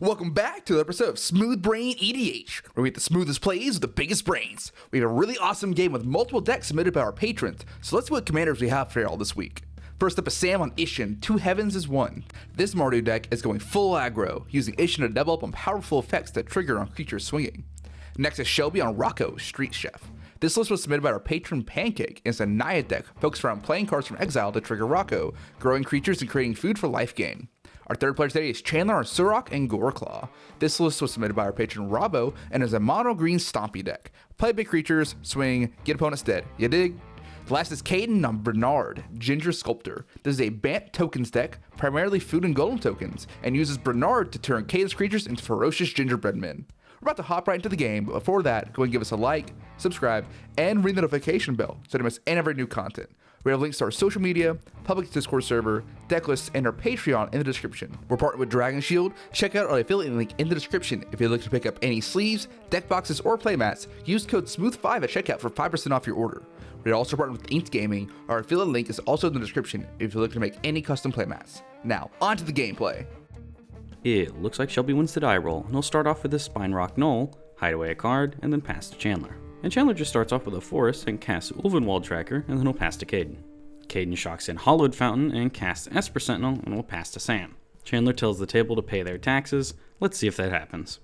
Welcome back to the episode of SmoothBrainEDH, where we get the smoothest plays with the biggest brains. We have a really awesome game with multiple decks submitted by our patrons, so let's see what commanders we have for y'all this week. First up is Sam on Isshin, 2 Heavens is 1. This Mardu deck is going full aggro, using Isshin to double up on powerful effects that trigger on creatures swinging. Next is Shelby on Rocco, Street Chef. This list was submitted by our patron Pancake, and it's a Naya deck focused around playing cards from exile to trigger Rocco, growing creatures and creating food for life gain. Our third player today is Chandler on Surrak and Goreclaw. This list was submitted by our patron Robbo and is a mono green stompy deck. Play big creatures, swing, get opponents dead. You dig? The last is Caden on Brenard, Ginger Sculptor. This is a Bant tokens deck, primarily food and golem tokens, and uses Brenard to turn Caden's creatures into ferocious gingerbread men. We're about to hop right into the game, but before that, go and give us a like, subscribe, and ring the notification bell so you don't miss any of our new content. We have links to our social media, public Discord server, Decklists, and our Patreon in the description. We're partnered with Dragon Shield. Check out our affiliate link in the description if you'd like to pick up any sleeves, deck boxes, or playmats. Use code SMOOTH5 at checkout for 5% off your order. We're also partnered with Inked Gaming. Our affiliate link is also in the description if you'd like to make any custom playmats. Now, on to the gameplay. It looks like Shelby wins the die roll, and he'll start off with his Spine Rock Knoll, hide away a card, and then pass to Chandler. And Chandler just starts off with a Forest and casts Ulvenwald Tracker, and then he'll pass to Caden. Caden shocks in Hollowed Fountain and casts Esper Sentinel, and will pass to Sam. Chandler tells the table to pay their taxes. Let's see if that happens.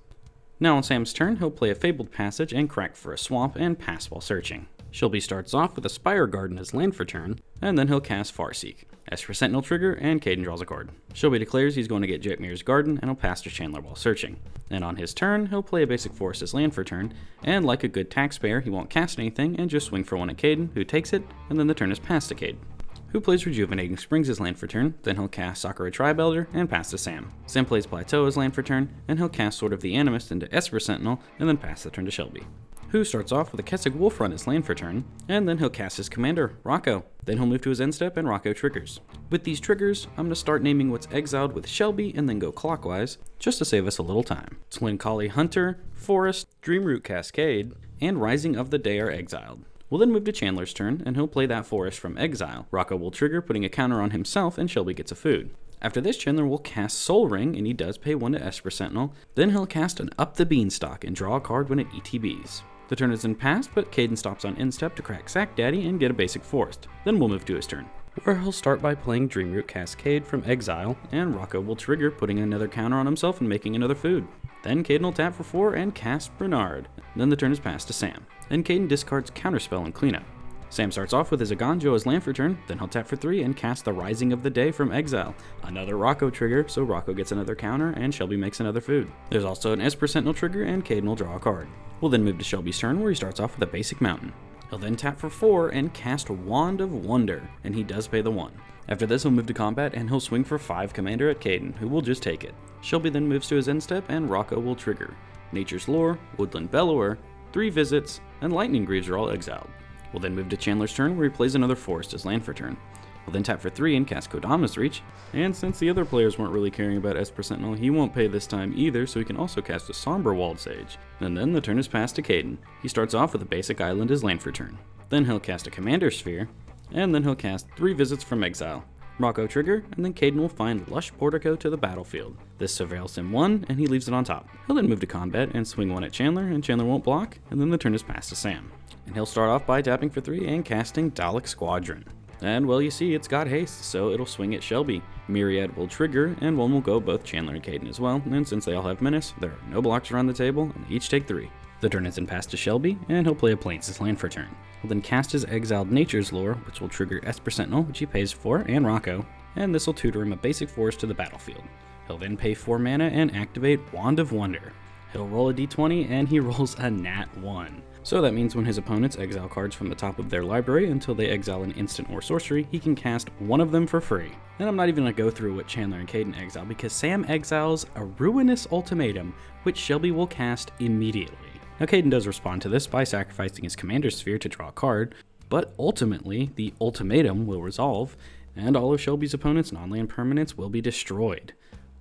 Now on Sam's turn, he'll play a Fabled Passage and crack for a swamp and pass while searching. Shelby starts off with a Spire Garden as land for turn, and then he'll cast Farseek. Esper Sentinel trigger, and Caden draws a card. Shelby declares he's going to get Jetmir's Garden, and he'll pass to Chandler while searching. And on his turn, he'll play a basic Forest as land for turn, and like a good taxpayer, he won't cast anything, and just swing for one at Caden, who takes it, and then the turn is passed to Caden, who plays Rejuvenating Springs as land for turn, then he'll cast Sakura Tribe Elder, and pass to Sam. Sam plays Plateau as land for turn, and he'll cast Sword of the Animist into Esper Sentinel, and then pass the turn to Shelby, who starts off with a Kessig Wolfrun as land for turn, and then he'll cast his commander, Rocco. Then he'll move to his end step, and Rocco triggers. With these triggers, I'm going to start naming what's exiled with Shelby, and then go clockwise, just to save us a little time. Twinkali Hunter, Forest, Dreamroot Cascade, and Rising of the Day are exiled. We'll then move to Chandler's turn, and he'll play that Forest from exile. Rocco will trigger, putting a counter on himself, and Shelby gets a food. After this, Chandler will cast Soul Ring, and he does pay 1 to Esper Sentinel. Then he'll cast an Up the Beanstalk and draw a card when it ETBs. The turn is then passed, but Caden stops on end step to crack Sack Daddy and get a basic Forest. Then we'll move to his turn, where he'll start by playing Dreamroot Cascade from exile, and Rocco will trigger, putting another counter on himself and making another food. Then Caden will tap for 4 and cast Brenard. Then the turn is passed to Sam, and Caden discards Counterspell and Cleanup. Sam starts off with his Aganjo as land for turn, then he'll tap for 3 and cast the Rising of the Day from exile. Another Rocco trigger, so Rocco gets another counter and Shelby makes another food. There's also an Esper Sentinel trigger, and Caden will draw a card. We'll then move to Shelby's turn, where he starts off with a basic mountain. He'll then tap for 4 and cast Wand of Wonder, and he does pay the 1. After this, he'll move to combat, and he'll swing for 5 commander at Caden, who will just take it. Shelby then moves to his end step, and Rocco will trigger. Nature's Lore, Woodland Bellower, 3 Visits, and Lightning Greaves are all exiled. We'll then move to Chandler's turn, where he plays another Forest as land for turn. We'll then tap for 3 and cast Kodama's Reach, and since the other players weren't really caring about Esper Sentinel, he won't pay this time either, so he can also cast a Somber Walled Sage. And then the turn is passed to Caden. He starts off with a basic island as land for turn. Then he'll cast a Commander Sphere, and then he'll cast 3 Visits from exile. Rocco trigger, and then Caden will find Lush Portico to the battlefield. This surveils him 1, and he leaves it on top. He'll then move to combat and swing 1 at Chandler, and Chandler won't block, and then the turn is passed to Sam. And he'll start off by tapping for 3 and casting Dalek Squadron. And well, you see, it's got haste, so it'll swing at Shelby. Myriad will trigger, and 1 will go both Chandler and Caden as well, and since they all have Menace, there are no blocks around the table, and they each take 3. The turn is then passed to Shelby, and he'll play a Plains as land for turn. He'll then cast his exiled Nature's Lore, which will trigger Esper Sentinel, which he pays 4, and Rocco, and this will tutor him a basic Forest to the battlefield. He'll then pay 4 mana and activate Wand of Wonder. He'll roll a d20, and he rolls a nat 1. So that means when his opponents exile cards from the top of their library until they exile an instant or sorcery, he can cast 1 of them for free. And I'm not even going to go through what Chandler and Caden exile, because Sam exiles a Ruinous Ultimatum, which Shelby will cast immediately. Now Caden does respond to this by sacrificing his Commander Sphere to draw a card, but ultimately the ultimatum will resolve, and all of Shelby's opponents' non-land permanents will be destroyed.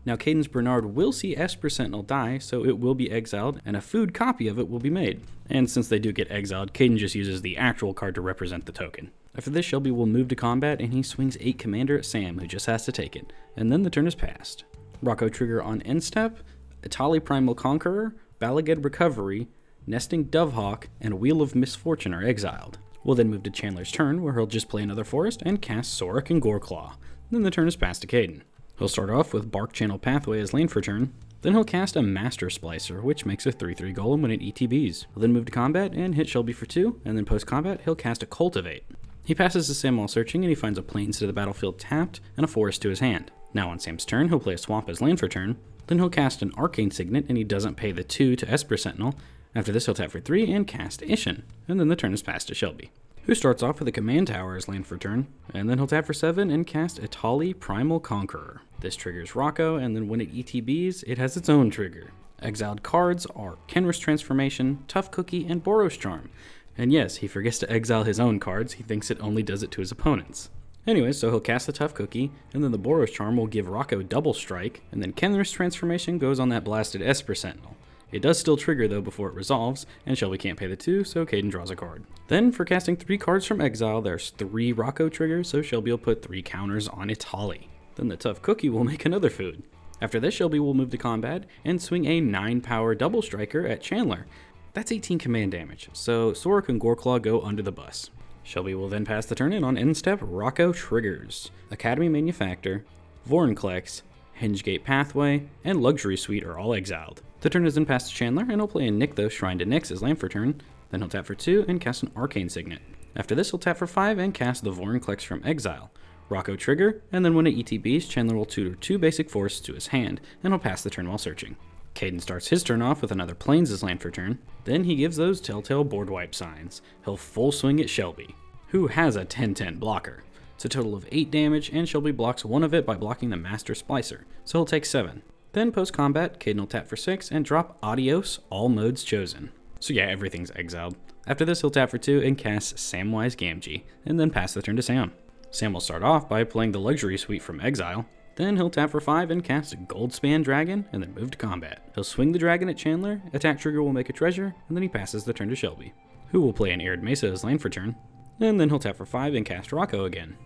Now Caden's Brenard will see Esper Sentinel die, so it will be exiled, and a food copy of it will be made. And since they do get exiled, Caden just uses the actual card to represent the token. After this, Shelby will move to combat, and he swings 8 commander at Sam, who just has to take it, and then the turn is passed. Rocco trigger on end step, Itali Primal Conqueror, Balaged Recovery, Nesting Dovehawk, and Wheel of Misfortune are exiled. We'll then move to Chandler's turn, where he'll just play another forest and cast Surrak and Goreclaw. Then the turn is passed to Caden. He'll start off with Bark Channel Pathway as lane for turn. Then he'll cast a Master Splicer, which makes a 3/3 golem when it ETBs. He'll then move to combat and hit Shelby for 2, and then post-combat he'll cast a Cultivate. He passes to Sam while searching, and he finds a Plains to the battlefield tapped and a forest to his hand. Now on Sam's turn, he'll play a Swamp as lane for turn. Then he'll cast an Arcane Signet, and he doesn't pay the 2 to Esper Sentinel. After this, he'll tap for 3 and cast Isshin, and then the turn is passed to Shelby, who starts off with a Command Tower as land for turn, and then he'll tap for 7 and cast Itali Primal Conqueror. This triggers Rocco, and then when it ETBs, it has its own trigger. Exiled cards are Kenris Transformation, Tough Cookie, and Boros Charm. And yes, he forgets to exile his own cards, he thinks it only does it to his opponents. Anyways, so he'll cast the Tough Cookie, and then the Boros Charm will give Rocco double strike, and then Kenris Transformation goes on that blasted Esper Sentinel. It does still trigger though before it resolves, and Shelby can't pay the 2, so Caden draws a card. Then for casting 3 cards from exile, there's 3 Rocco triggers, so Shelby will put 3 counters on Itali. Then the Tough Cookie will make another food. After this, Shelby will move to combat and swing a 9 power double striker at Chandler. That's 18 command damage, so Surrak and Goreclaw go under the bus. Shelby will then pass the turn, and on end step, Rocco triggers Academy Manufactor, Vorinclex, Hingegate Pathway, and Luxury Suite are all exiled. The turn is then passed to Chandler, and he'll play a Nykthos Shrine to Nyx as land for turn. Then he'll tap for 2 and cast an Arcane Signet. After this, he'll tap for 5 and cast the Vorinclex from exile. Rocco trigger, and then when it ETBs, Chandler will tutor 2 basic forests to his hand, and he'll pass the turn while searching. Caden starts his turn off with another Plains as land for turn. Then he gives those telltale board wipe signs. He'll full swing at Shelby, who has a 10/10 blocker. It's a total of 8 damage, and Shelby blocks 1 of it by blocking the Master Splicer, so he'll take 7. Then post-combat, Caden will tap for 6 and drop Adios, all modes chosen. So yeah, everything's exiled. After this, he'll tap for 2 and cast Samwise Gamgee, and then pass the turn to Sam. Sam will start off by playing the Luxury Suite from exile. Then he'll tap for 5 and cast a Goldspan Dragon, and then move to combat. He'll swing the dragon at Chandler, attack trigger will make a treasure, and then he passes the turn to Shelby, who will play an Arid Mesa as land for turn. And then he'll tap for 5 and cast Rocco again.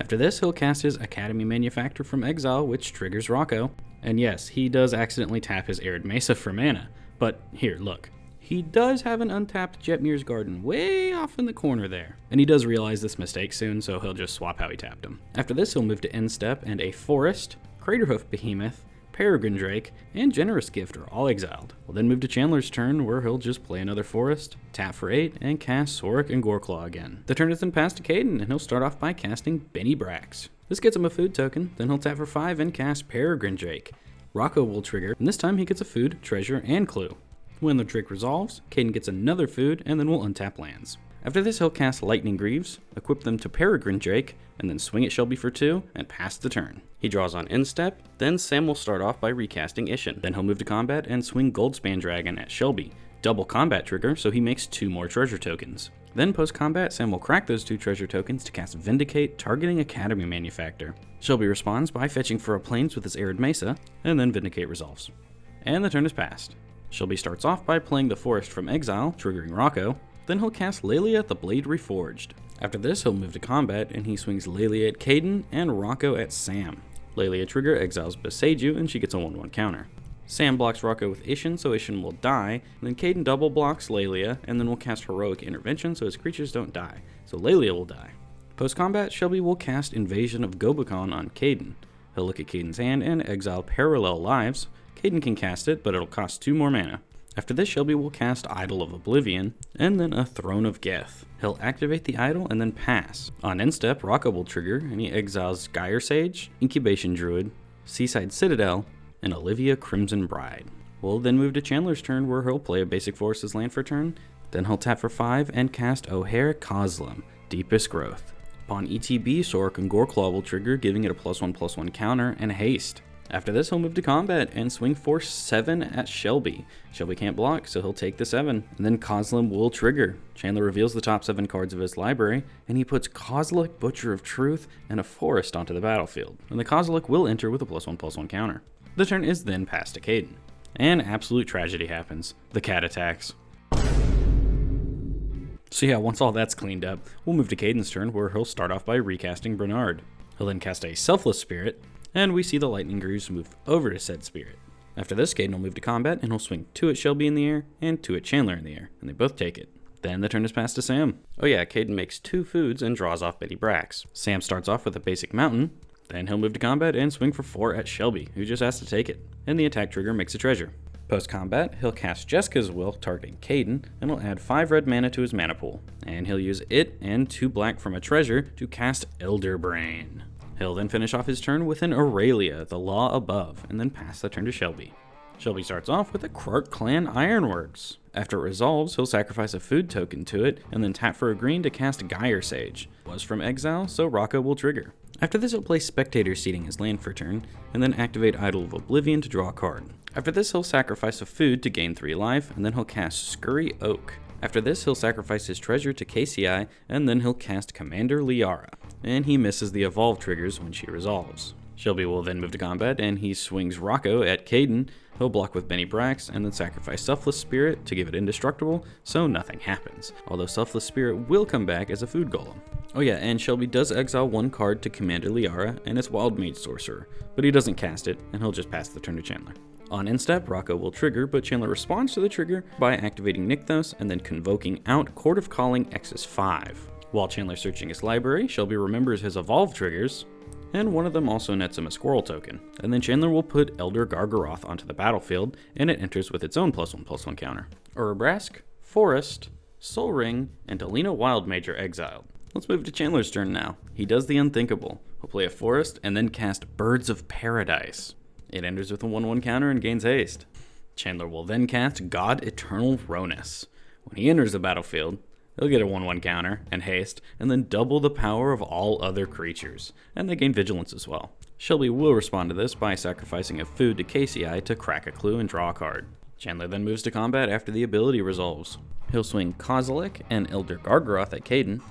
After this, he'll cast his Academy Manufactor from exile, which triggers Rocco. And yes, he does accidentally tap his Arid Mesa for mana, but here, look. He does have an untapped Jetmir's Garden way off in the corner there. And he does realize this mistake soon, so he'll just swap how he tapped him. After this, he'll move to end step, and a Forest, Craterhoof Behemoth, Peregrine Drake, and Generous Gift are all exiled. We'll then move to Chandler's turn, where he'll just play another Forest, tap for 8, and cast Surrak and Goreclaw again. The turn is then passed to Caden, and he'll start off by casting Benny Brax. This gets him a food token, then he'll tap for 5 and cast Peregrine Drake. Rocco will trigger, and this time he gets a food, treasure, and clue. When the Drake resolves, Caden gets another food, and then we'll untap lands. After this, he'll cast Lightning Greaves, equip them to Peregrine Drake, and then swing at Shelby for 2, and pass the turn. He draws on end step, then Sam will start off by recasting Isshin. Then he'll move to combat and swing Goldspan Dragon at Shelby. Double combat trigger, so he makes 2 more treasure tokens. Then post-combat, Sam will crack those 2 treasure tokens to cast Vindicate, targeting Academy Manufactor. Shelby responds by fetching for a Plains with his Arid Mesa, and then Vindicate resolves. And the turn is passed. Shelby starts off by playing the Forest from exile, triggering Rocco. Then he'll cast Lelia the Blade Reforged. After this, he'll move to combat, and he swings Lelia at Caden and Rocco at Sam. Lelia trigger exiles Beseiju, and she gets a 1/1 counter. Sam blocks Rocco with Isshin, so Isshin will die. And then Caden double blocks Lelia, and then will cast Heroic Intervention so his creatures don't die. So Lelia will die. Post-combat, Shelby will cast Invasion of Gobekon on Caden. He'll look at Caden's hand and exile Parallel Lives. Caden can cast it, but it'll cost 2 more mana. After this, Shelby will cast Idol of Oblivion, and then a Throne of Geth. He'll activate the idol and then pass. On end step, Rocco will trigger, and he exiles Gyre Sage, Incubation Druid, Seaside Citadel, and Olivia Crimson Bride. We'll then move to Chandler's turn, where he'll play a basic forest as land for turn. Then he'll tap for 5 and cast O'Hare Kozlem, Deepest Growth. Upon ETB, Surrak and Goreclaw will trigger, giving it a +1/+1 counter and haste. After this, he'll move to combat and swing Force 7 at Shelby. Shelby can't block, so he'll take the 7. And then Kozlem will trigger. Chandler reveals the top 7 cards of his library, and he puts Kozilek, Butcher of Truth, and a Forest onto the battlefield. And the Kozilek will enter with a +1/+1 counter. The turn is then passed to Caden. And absolute tragedy happens. The cat attacks. So yeah, once all that's cleaned up, we'll move to Caden's turn, where he'll start off by recasting Brenard. He'll then cast a Selfless Spirit, and we see the Lightning Greaves move over to said spirit. After this, Caden will move to combat, and he'll swing 2 at Shelby in the air, and 2 at Chandler in the air, and they both take it. Then the turn is passed to Sam. Oh yeah, Caden makes 2 foods and draws off Betty Brax. Sam starts off with a basic mountain, then he'll move to combat and swing for 4 at Shelby, who just has to take it, and the attack trigger makes a treasure. Post-combat, he'll cast Jessica's Will, targeting Caden, and he'll add 5 red mana to his mana pool, and he'll use it and 2 black from a treasure to cast Elder Brain. He'll then finish off his turn with an Aurelia, the Law Above, and then pass the turn to Shelby. Shelby starts off with a Krark Clan Ironworks. After it resolves, he'll sacrifice a food token to it, and then tap for a green to cast Gyre Sage. It was from exile, so Rocco will trigger. After this, he'll play Spectator seating his land for turn, and then activate Idol of Oblivion to draw a card. After this, he'll sacrifice a food to gain 3 life, and then he'll cast Scurry Oak. After this, he'll sacrifice his treasure to KCI, and then he'll cast Commander Liara. And he misses the evolve triggers when she resolves. Shelby will then move to combat, and he swings Rocco at Caden. He'll block with Benny Brax, and then sacrifice Selfless Spirit to give it indestructible, so nothing happens. Although Selfless Spirit will come back as a food golem. Oh yeah, and Shelby does exile 1 card to Commander Liara, and it's Wild Mage Sorcerer, but he doesn't cast it, and he'll just pass the turn to Chandler. On end step, Rocco will trigger, but Chandler responds to the trigger by activating Nykthos and then convoking out Court of Calling X's5. While Chandler's searching his library, Shelby remembers his evolve triggers, and one of them also nets him a squirrel token. And then Chandler will put Elder Gargaroth onto the battlefield, and it enters with its own +1/+1 counter. Urabrask, Forest, Sol Ring, and Delina Wildmage are exiled. Let's move to Chandler's turn now. He does the unthinkable. He'll play a Forest and then cast Birds of Paradise. It enters with a 1/1 counter and gains haste. Chandler will then cast God Eternal Ronus. When he enters the battlefield, he'll get a 1/1 counter and haste, and then double the power of all other creatures, and they gain vigilance as well. Shelby will respond to this by sacrificing a food to KCI to crack a clue and draw a card. Chandler then moves to combat after the ability resolves. He'll swing Kozilek and Elder Gargaroth at Caden,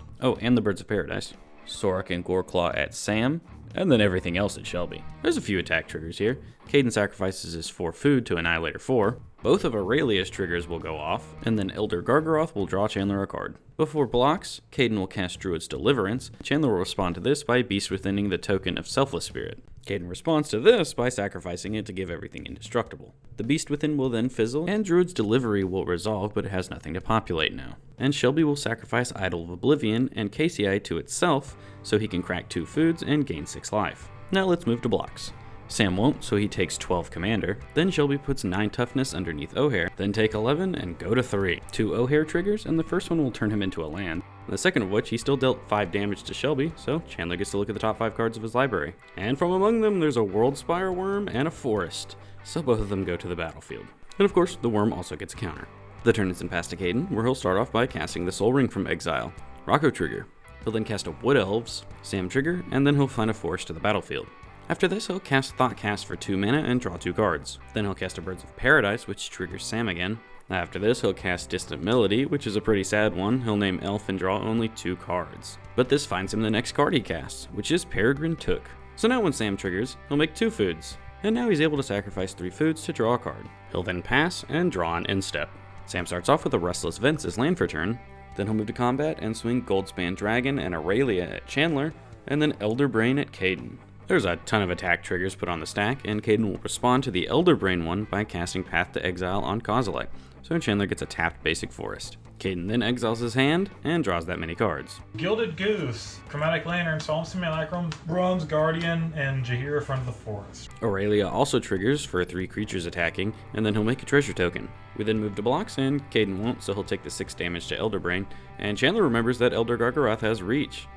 and the Birds of Paradise, Surrak and Goreclaw at Sam, and then everything else at Shelby. There's a few attack triggers here. Caden sacrifices his 4 food to Annihilator 4. Both of Aurelia's triggers will go off, and then Elder Gargaroth will draw Chandler a card. Before blocks, Caden will cast Druid's Deliverance. Chandler will respond to this by Beast Withening the token of Selfless Spirit. Caden responds to this by sacrificing it to give everything indestructible. The Beast Within will then fizzle, and Druid's Delivery will resolve, but it has nothing to populate now. And Shelby will sacrifice Idol of Oblivion and KCI to itself, so he can crack 2 foods and gain 6 life. Now let's move to blocks. Sam won't, so he takes 12 Commander. Then Shelby puts 9 Toughness underneath O'Hare, then take 11 and go to 3. 2 O'Hare triggers, and the first one will turn him into a land. The second of which, he still dealt 5 damage to Shelby, so Chandler gets to look at the top 5 cards of his library. And from among them, there's a Worldspire Worm and a Forest, so both of them go to the battlefield. And of course, the Worm also gets a counter. The turn is then passed to Caden, where he'll start off by casting the Sol Ring from exile. Rocco trigger. He'll then cast a Wood Elves, Sam trigger, and then he'll find a Forest to the battlefield. After this, he'll cast Thoughtcast for 2 mana and draw 2 cards. Then he'll cast a Birds of Paradise, which triggers Sam again. After this, he'll cast Distant Melody, which is a pretty sad one. He'll name Elf and draw only 2 cards. But this finds him the next card he casts, which is Peregrine Took. So now when Sam triggers, he'll make 2 foods. And now he's able to sacrifice 3 foods to draw a card. He'll then pass and draw an end step. Sam starts off with a Restless Vents as land for turn. Then he'll move to combat and swing Goldspan Dragon and Aurelia at Chandler, and then Elder Brain at Caden. There's a ton of attack triggers put on the stack, and Caden will respond to the Elder Brain one by casting Path to Exile on Kozilek, so Chandler gets a tapped basic Forest. Caden then exiles his hand and draws that many cards. Gilded Goose, Chromatic Lantern, Solemn Simulacrum, Bronze Guardian, and Jaheira Front of the Forest. Aurelia also triggers for 3 creatures attacking, and then he'll make a treasure token. We then move to blocks, and Caden won't, so he'll take the 6 damage to Elder Brain, and Chandler remembers that Elder Gargaroth has Reach.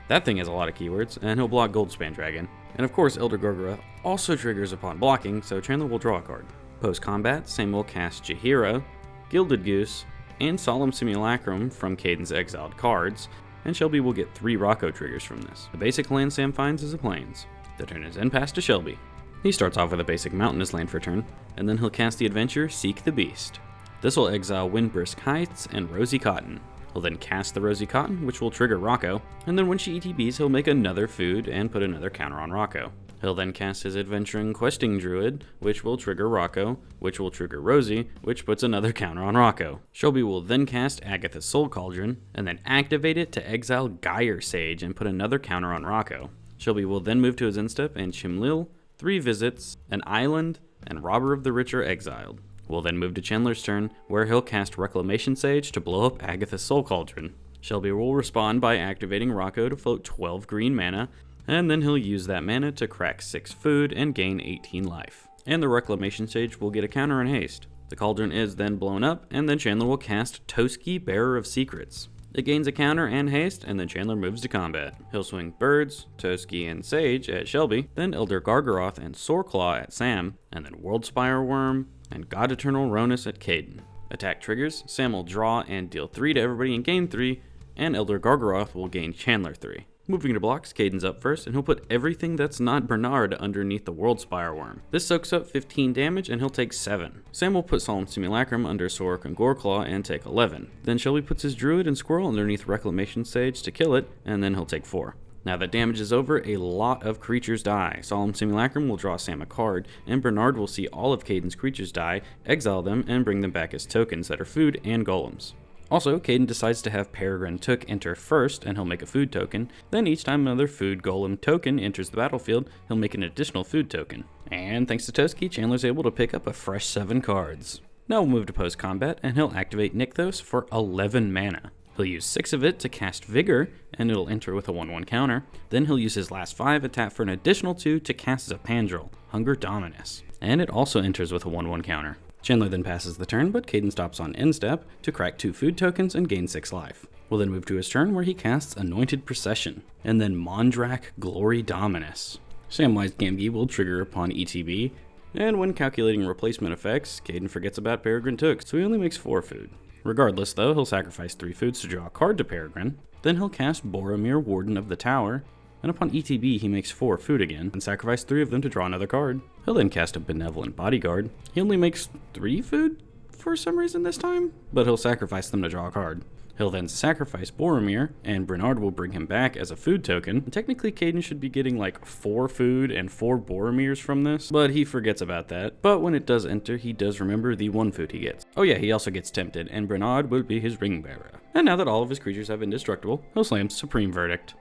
That thing has a lot of keywords, and he'll block Goldspan Dragon. And of course, Elder Gargaroth also triggers upon blocking, so Chandler will draw a card. Post-combat, Sam will cast Jaheira, Gilded Goose, and Solemn Simulacrum from Caden's exiled cards, and Shelby will get 3 Rocco triggers from this. The basic land Sam finds is the Plains. The turn is then passed to Shelby. He starts off with a basic mountainous land for turn, and then he'll cast the adventure Seek the Beast. This will exile Windbrisk Heights and Rosy Cotton. He'll then cast the Rosy Cotton, which will trigger Rocco, and then when she ETBs, he'll make another food and put another counter on Rocco. He'll then cast his Adventuring Questing Druid, which will trigger Rocco, which will trigger Rosie, which puts another counter on Rocco. Shelby will then cast Agatha's Soul Cauldron, and then activate it to exile Gyre Sage and put another counter on Rocco. Shelby will then move to his end step and Chimlil, 3 visits, an island, and Robber of the Rich are exiled. We'll then move to Chandler's turn, where he'll cast Reclamation Sage to blow up Agatha's Soul Cauldron. Shelby will respond by activating Rocco to float 12 green mana, and then he'll use that mana to crack 6 food and gain 18 life. And the Reclamation Sage will get a counter in haste. The cauldron is then blown up, and then Chandler will cast Toski, Bearer of Secrets. It gains a counter and haste, and then Chandler moves to combat. He'll swing Birds, Toski, and Sage at Shelby, then Elder Gargaroth and Soreclaw at Sam, and then Worldspire Worm and God Eternal Ronus at Caden. Attack triggers, Sam will draw and deal 3 to everybody and gain 3, and Elder Gargaroth will gain Chandler 3. Moving to blocks, Caden's up first, and he'll put everything that's not Brenard underneath the Worldspire Worm. This soaks up 15 damage, and he'll take 7. Sam will put Solemn Simulacrum under Surrak and Goreclaw and take 11. Then Shelby puts his Druid and Squirrel underneath Reclamation Sage to kill it, and then he'll take 4. Now that damage is over, a lot of creatures die. Solemn Simulacrum will draw Sam a card, and Brenard will see all of Caden's creatures die, exile them, and bring them back as tokens that are food and golems. Also, Caden decides to have Peregrine Took enter first, and he'll make a food token. Then each time another food golem token enters the battlefield, he'll make an additional food token. And thanks to Toski, Chandler's able to pick up a fresh 7 cards. Now we'll move to post-combat, and he'll activate Nykthos for 11 mana. He'll use 6 of it to cast Vigor, and it'll enter with a 1/1 counter. Then he'll use his last 5 and tap for an additional 2 to cast Zapandrel, Hunger Dominus. And it also enters with a 1/1 counter. Chandler then passes the turn, but Caden stops on end step to crack 2 food tokens and gain 6 life. We'll then move to his turn where he casts Anointed Procession, and then Mondrak Glory Dominus. Samwise Gamgee will trigger upon ETB, and when calculating replacement effects, Caden forgets about Peregrine Took, so he only makes 4 food. Regardless though, he'll sacrifice 3 foods to draw a card to Peregrine, then he'll cast Boromir, Warden of the Tower, and upon ETB he makes 4 food again, and sacrifice 3 of them to draw another card. He'll then cast a Benevolent Bodyguard. He only makes 3 food for some reason this time, but he'll sacrifice them to draw a card. He'll then sacrifice Boromir, and Brenard will bring him back as a food token. And technically Caden should be getting like 4 food and 4 Boromirs from this, but he forgets about that. But when it does enter, he does remember the 1 food he gets. Oh yeah, he also gets tempted, and Brenard will be his ring bearer. And now that all of his creatures have indestructible, he'll slam Supreme Verdict.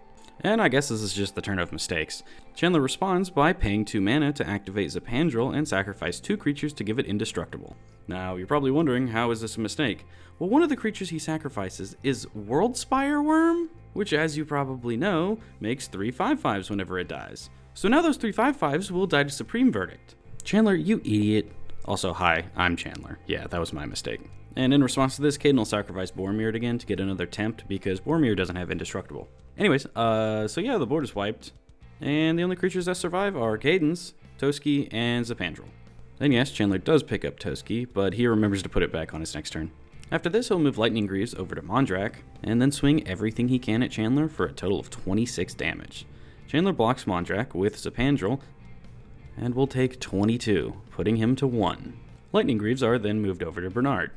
And I guess this is just the turn of mistakes. Chandler responds by paying 2 mana to activate Zapandrel and sacrifice 2 creatures to give it indestructible. Now, you're probably wondering, how is this a mistake? Well, one of the creatures he sacrifices is Worldspire Worm, which, as you probably know, makes 3 5/5s whenever it dies. So now those 3 5/5s will die to Supreme Verdict. Chandler, you idiot. Also, hi, I'm Chandler. Yeah, that was my mistake. And in response to this, Caden will sacrifice Boromir again to get another tempt because Boromir doesn't have indestructible. Anyways, so yeah, the board is wiped. And the only creatures that survive are Caden's, Toski, and Zapandrel. Then yes, Chandler does pick up Toski, but he remembers to put it back on his next turn. After this, he'll move Lightning Greaves over to Mondrak, and then swing everything he can at Chandler for a total of 26 damage. Chandler blocks Mondrak with Zapandrel, and will take 22, putting him to 1. Lightning Greaves are then moved over to Brenard.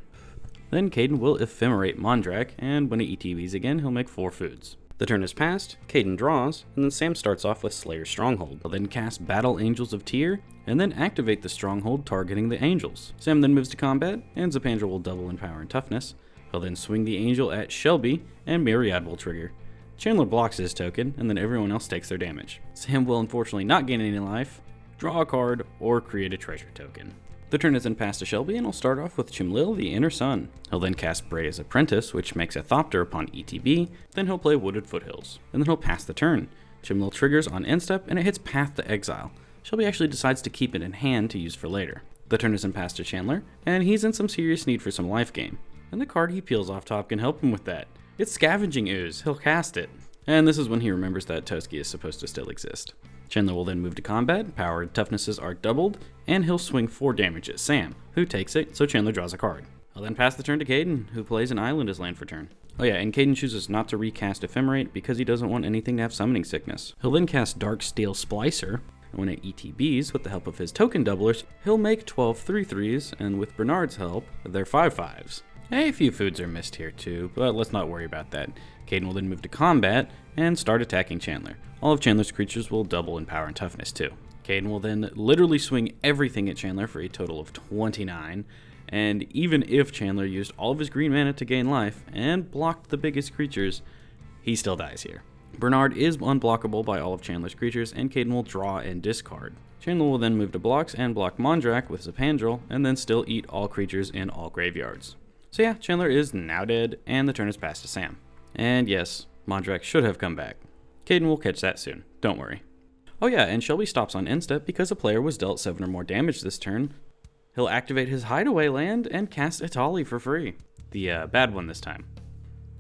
Then Caden will Ephemerate Mondrak, and when he ETBs again, he'll make 4 foods. The turn is passed, Caden draws, and then Sam starts off with Slayer's Stronghold. He'll then cast Battle Angels of Tyr, and then activate the Stronghold targeting the Angels. Sam then moves to combat, and Zapandrel will double in power and toughness. He'll then swing the Angel at Shelby, and Myriad will trigger. Chandler blocks his token, and then everyone else takes their damage. Sam will unfortunately not gain any life, draw a card, or create a treasure token. The turn is then passed to Shelby, and he'll start off with Chimlil, the Inner Sun. He'll then cast Brea's Apprentice, which makes a Thopter upon ETB, then he'll play Wooded Foothills, and then he'll pass the turn. Chimlil triggers on end step, and it hits Path to Exile. Shelby actually decides to keep it in hand to use for later. The turn is then passed to Chandler, and he's in some serious need for some life gain. And the card he peels off top can help him with that. It's Scavenging Ooze. He'll cast it. And this is when he remembers that Toski is supposed to still exist. Chandler will then move to combat, power and toughnesses are doubled, and he'll swing 4 damage at Sam, who takes it, so Chandler draws a card. He'll then pass the turn to Caden, who plays an island as land for turn. Oh yeah, and Caden chooses not to recast Ephemerate because he doesn't want anything to have summoning sickness. He'll then cast Darksteel Splicer, and when it ETBs with the help of his token doublers, he'll make 12 3/3s, and with Bernard's help, they're 5/5s. A few foods are missed here too, but let's not worry about that. Caden will then move to combat and start attacking Chandler. All of Chandler's creatures will double in power and toughness too. Caden will then literally swing everything at Chandler for a total of 29, and even if Chandler used all of his green mana to gain life and blocked the biggest creatures, he still dies here. Bernard is unblockable by all of Chandler's creatures, and Caden will draw and discard. Chandler will then move to blocks and block Mondrak with Zapandrel, and then still eat all creatures in all graveyards. So yeah, Chandler is now dead, and the turn is passed to Sam. And yes, Mondrak should have come back. Caden will catch that soon, don't worry. Oh yeah, and Shelby stops on end step because a player was dealt 7 or more damage this turn. He'll activate his hideaway land and cast Itali for free. The bad one this time.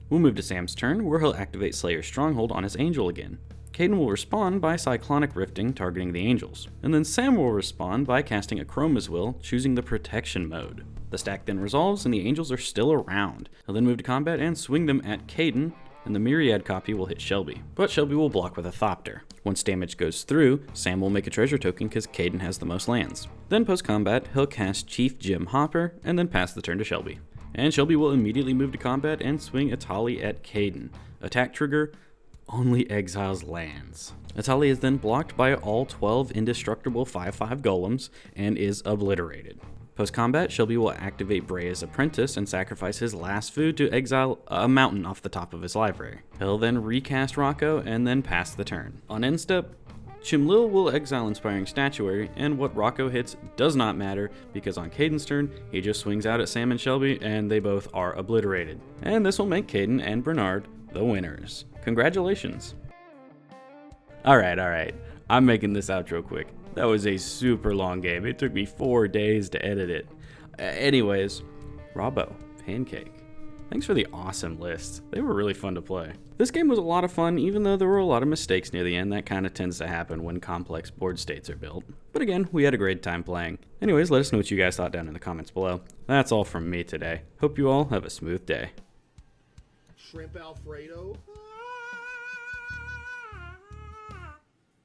We'll move to Sam's turn, where he'll activate Slayer's Stronghold on his Angel again. Caden will respond by Cyclonic Rifting, targeting the Angels. And then Sam will respond by casting a Chroma's Will, choosing the Protection mode. The stack then resolves and the Angels are still around. He'll then move to combat and swing them at Caden, and the Myriad copy will hit Shelby. But Shelby will block with a Thopter. Once damage goes through, Sam will make a treasure token because Caden has the most lands. Then post-combat, he'll cast Chief Jim Hopper, and then pass the turn to Shelby. And Shelby will immediately move to combat and swing Itali at Caden. Attack trigger, only exiles lands. Itali is then blocked by all 12 indestructible 5/5 golems and is obliterated. Post-combat, Shelby will activate Brea's Apprentice and sacrifice his last food to exile a mountain off the top of his library. He'll then recast Rocco and then pass the turn. On end step, Chimlil will exile Inspiring Statuary, and what Rocco hits does not matter because on Caden's turn, he just swings out at Sam and Shelby and they both are obliterated. And this will make Caden and Brenard the winners. Congratulations. Alright, I'm making this outro quick. That was a super long game. It took me 4 days to edit it. Anyways, Robbo, Pancake, thanks for the awesome lists. They were really fun to play. This game was a lot of fun, even though there were a lot of mistakes near the end. That kind of tends to happen when complex board states are built. But again, we had a great time playing. Anyways, let us know what you guys thought down in the comments below. That's all from me today. Hope you all have a smooth day. Shrimp Alfredo?